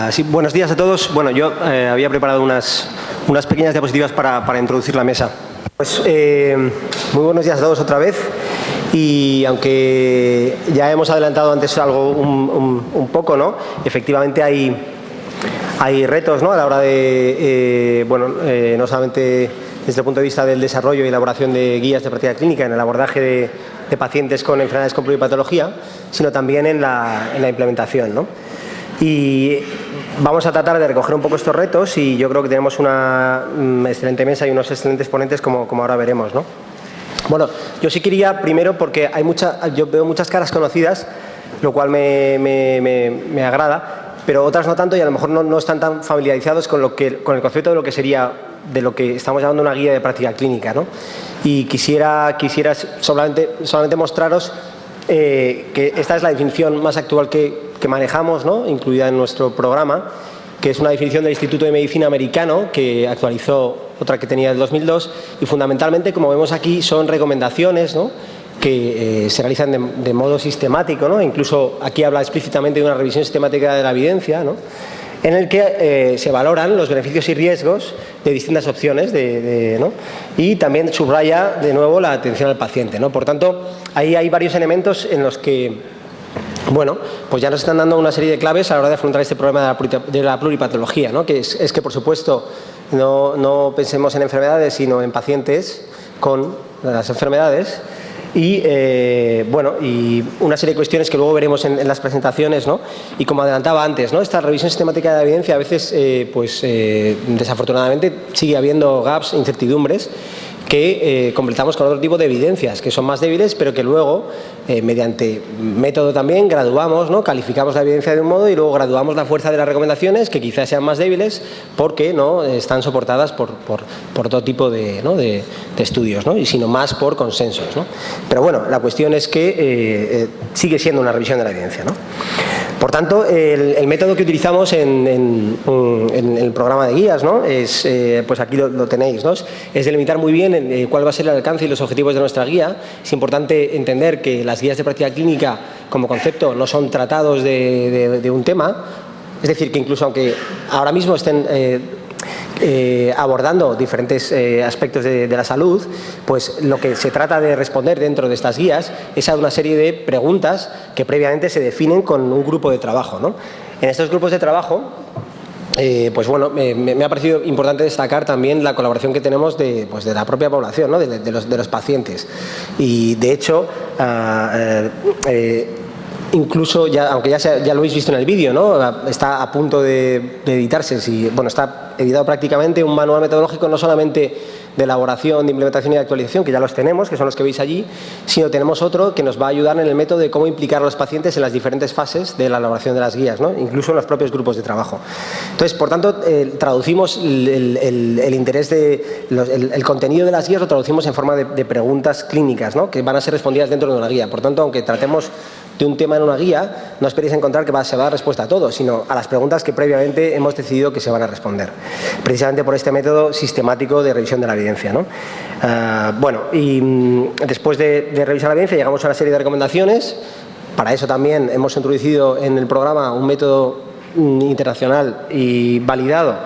Sí, buenos días a todos. Bueno, yo había preparado unas pequeñas diapositivas para introducir la mesa. Pues muy buenos días a todos otra vez. Y aunque ya hemos adelantado antes algo un poco, ¿no? Efectivamente hay retos, ¿no? A la hora de, no solamente desde el punto de vista del desarrollo y elaboración de guías de práctica clínica en el abordaje de pacientes con enfermedades con pluripatología, sino también en la implementación, ¿no? Y vamos a tratar de recoger un poco estos retos y yo creo que tenemos una excelente mesa y unos excelentes ponentes como ahora veremos, ¿no? Bueno, yo sí quería primero, porque yo veo muchas caras conocidas, lo cual me agrada, pero otras no tanto y a lo mejor no están tan familiarizados con el concepto de lo que sería, de lo que estamos llamando una guía de práctica clínica, ¿no? Y quisiera solamente mostraros que esta es la definición más actual que manejamos, ¿no? Incluida en nuestro programa, que es una definición del Instituto de Medicina americano que actualizó otra que tenía del 2002 y fundamentalmente, como vemos aquí, son recomendaciones, ¿no? Que se realizan de modo sistemático, ¿no? Incluso aquí habla explícitamente de una revisión sistemática de la evidencia, ¿no? En el que se valoran los beneficios y riesgos de distintas opciones, ¿no? Y también subraya de nuevo la atención al paciente, ¿no? Por tanto, ahí hay varios elementos en los que, bueno, pues ya nos están dando una serie de claves a la hora de afrontar este problema de la pluripatología, ¿no? Que es que, por supuesto, no pensemos en enfermedades, sino en pacientes con las enfermedades. Y, y una serie de cuestiones que luego veremos en las presentaciones, ¿no? Y como adelantaba antes, ¿no? Esta revisión sistemática de la evidencia a veces, desafortunadamente, sigue habiendo gaps, incertidumbres, que completamos con otro tipo de evidencias que son más débiles, pero que luego, mediante método también, graduamos, ¿no? Calificamos la evidencia de un modo y luego graduamos la fuerza de las recomendaciones, que quizás sean más débiles porque no están soportadas por todo tipo de estudios, ¿no? Y sino más por consensos, ¿no? Pero bueno, la cuestión es que sigue siendo una revisión de la evidencia, ¿no? Por tanto, el método que utilizamos en el programa de guías, ¿no? Es, pues aquí lo tenéis, ¿no? Es delimitar muy bien cuál va a ser el alcance y los objetivos de nuestra guía. Es importante entender que las guías de práctica clínica como concepto no son tratados de un tema, es decir, que incluso aunque ahora mismo estén abordando diferentes aspectos de la salud, pues lo que se trata de responder dentro de estas guías es a una serie de preguntas que previamente se definen con un grupo de trabajo, ¿no? En estos grupos de trabajo, pues bueno, me ha parecido importante destacar también la colaboración que tenemos de la propia población, ¿no? de los pacientes. Y de hecho, incluso, aunque ya lo habéis visto en el vídeo, ¿no? Está a punto de editarse, está editado prácticamente un manual metodológico no solamente de elaboración, de implementación y de actualización, que ya los tenemos, que son los que veis allí, sino tenemos otro que nos va a ayudar en el método de cómo implicar a los pacientes en las diferentes fases de la elaboración de las guías, ¿no? Incluso en los propios grupos de trabajo. Entonces, por tanto, traducimos el interés el contenido de las guías lo traducimos en forma de preguntas clínicas, ¿no? Que van a ser respondidas dentro de una guía. Por tanto, aunque tratemos de un tema en una guía, no esperéis encontrar que se va a dar respuesta a todo, sino a las preguntas que previamente hemos decidido que se van a responder, precisamente por este método sistemático de revisión de la evidencia, ¿no? Después de revisar la evidencia llegamos a una serie de recomendaciones. Para eso también hemos introducido en el programa un método internacional y validado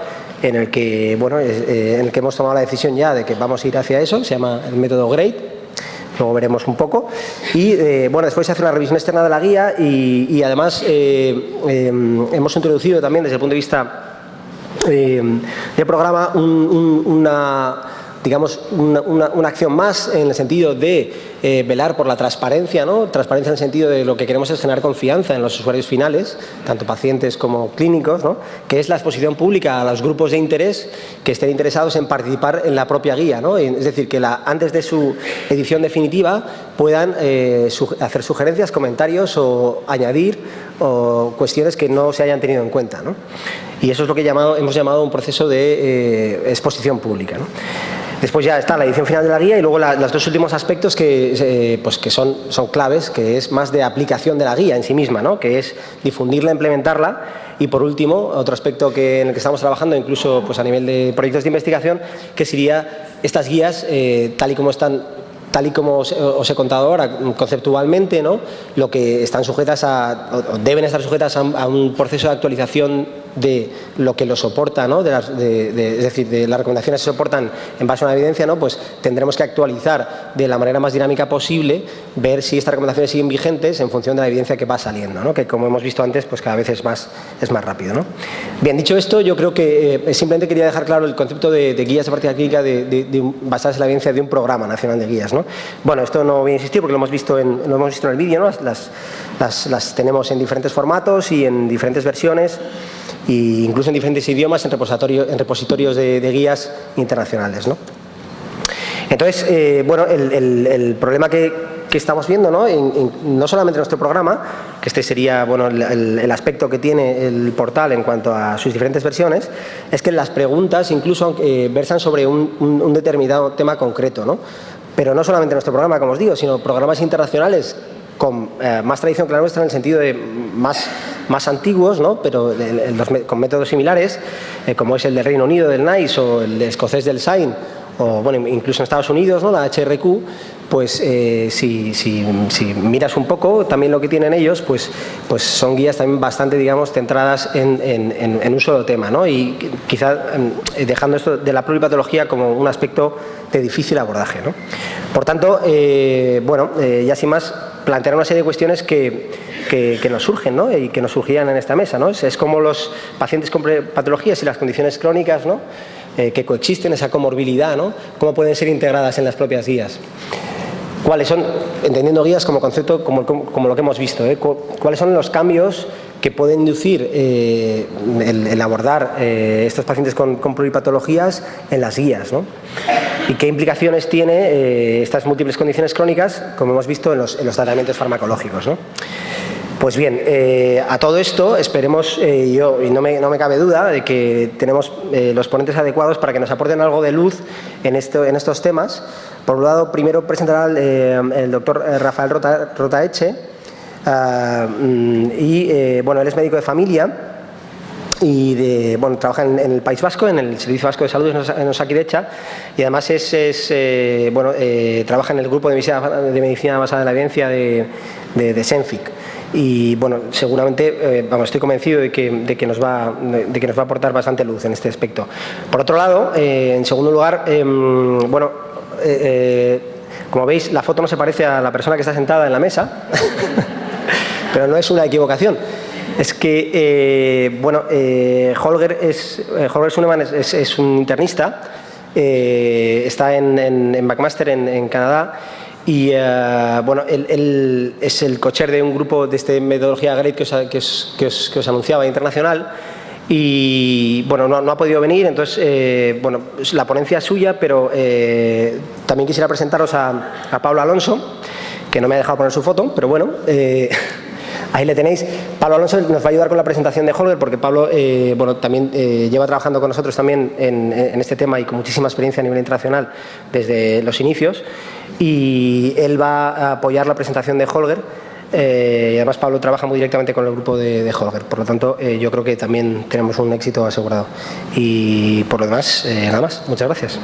en el que hemos tomado la decisión ya de que vamos a ir hacia eso, se llama el método GRADE. Luego veremos un poco. Y después se hace una revisión externa de la guía y además hemos introducido también desde el punto de vista del programa una acción más en el sentido de velar por la transparencia, ¿no? Transparencia en el sentido de lo que queremos es generar confianza en los usuarios finales, tanto pacientes como clínicos, ¿no? Que es la exposición pública a los grupos de interés que estén interesados en participar en la propia guía, ¿no? Es decir, que antes de su edición definitiva puedan hacer sugerencias, comentarios o añadir cuestiones que no se hayan tenido en cuenta, ¿no? Y eso es lo que hemos llamado un proceso de exposición pública, ¿no? Después ya está la edición final de la guía y luego los dos últimos aspectos que son claves, que es más de aplicación de la guía en sí misma, ¿no? Que es difundirla, implementarla. Y por último, otro aspecto en el que estamos trabajando, incluso a nivel de proyectos de investigación, que sería estas guías tal y como están tal y como os he contado ahora, conceptualmente, ¿no? Lo que están sujetas o deben estar sujetas a un proceso de actualización de lo que lo soporta, ¿no? Es decir, de las recomendaciones que se soportan en base a una evidencia, ¿no? Pues tendremos que actualizar de la manera más dinámica posible, ver si estas recomendaciones siguen vigentes en función de la evidencia que va saliendo, ¿no? Que, como hemos visto antes, pues cada vez es más rápido, ¿no? Bien, dicho esto, yo creo que simplemente quería dejar claro el concepto de guías de práctica clínica basadas en la evidencia de un programa nacional de guías, ¿no? Bueno, esto no voy a insistir porque lo hemos visto en el vídeo, ¿no? Las tenemos en diferentes formatos y en diferentes versiones, e incluso en diferentes idiomas en repositorios de guías internacionales, ¿no? Entonces, bueno, el problema que estamos viendo, ¿no? No solamente en nuestro programa, que este sería, bueno, el aspecto que tiene el portal en cuanto a sus diferentes versiones, es que las preguntas incluso versan sobre un determinado tema concreto, ¿no? Pero no solamente en nuestro programa, como os digo, sino programas internacionales con más tradición que la nuestra, en el sentido de más antiguos, ¿no? Pero con métodos similares, como es el del Reino Unido, del NICE, o el escocés del SAIN, o bueno, incluso en Estados Unidos, ¿no? La HRQ, pues si miras un poco también lo que tienen ellos, pues son guías también bastante, digamos, centradas en un solo tema, ¿no? Y quizá dejando esto de la pluripatología como un aspecto de difícil abordaje, ¿no? Por tanto, bueno, ya sin más, plantear una serie de cuestiones que nos surgen, ¿no? Y que nos surgían en esta mesa, ¿no? Es como los pacientes con patologías y las condiciones crónicas, ¿no? Que coexisten, esa comorbilidad, ¿no? ¿Cómo pueden ser integradas en las propias guías? ¿Cuáles son, entendiendo guías como concepto, como lo que hemos visto, cuáles son los cambios que pueden inducir el abordar estos pacientes con pluripatologías en las guías, ¿no? Y qué implicaciones tiene estas múltiples condiciones crónicas, como hemos visto en los tratamientos farmacológicos, ¿no? Pues bien, a todo esto esperemos, y no me cabe duda de que tenemos los ponentes adecuados para que nos aporten algo de luz en estos temas. Por un lado, primero presentará el doctor Rafael Rotaeche, bueno, él es médico de familia y bueno, trabaja en el País Vasco, en el Servicio Vasco de Salud en Osakidetza, y además bueno, trabaja en el grupo de medicina basada en la evidencia de Senfic. Y bueno, seguramente, estoy convencido de que nos va a aportar bastante luz en este aspecto. Por otro lado, en segundo lugar, bueno, como veis, la foto no se parece a la persona que está sentada en la mesa, pero no es una equivocación. Es que, bueno, Holger Suneman es un internista, está en McMaster en Canadá. Y bueno, él es el cochair de un grupo de esta metodología GREAT que os anunciaba, internacional, y bueno, no ha podido venir, entonces bueno, la ponencia es suya, pero también quisiera presentaros a Pablo Alonso, que no me ha dejado poner su foto, pero bueno, ahí le tenéis. Pablo Alonso nos va a ayudar con la presentación de Holger, porque Pablo bueno, también lleva trabajando con nosotros también en este tema y con muchísima experiencia a nivel internacional desde los inicios, y él va a apoyar la presentación de Holger, y además Pablo trabaja muy directamente con el grupo de Holger, por lo tanto yo creo que también tenemos un éxito asegurado. Y por lo demás, nada más, muchas gracias.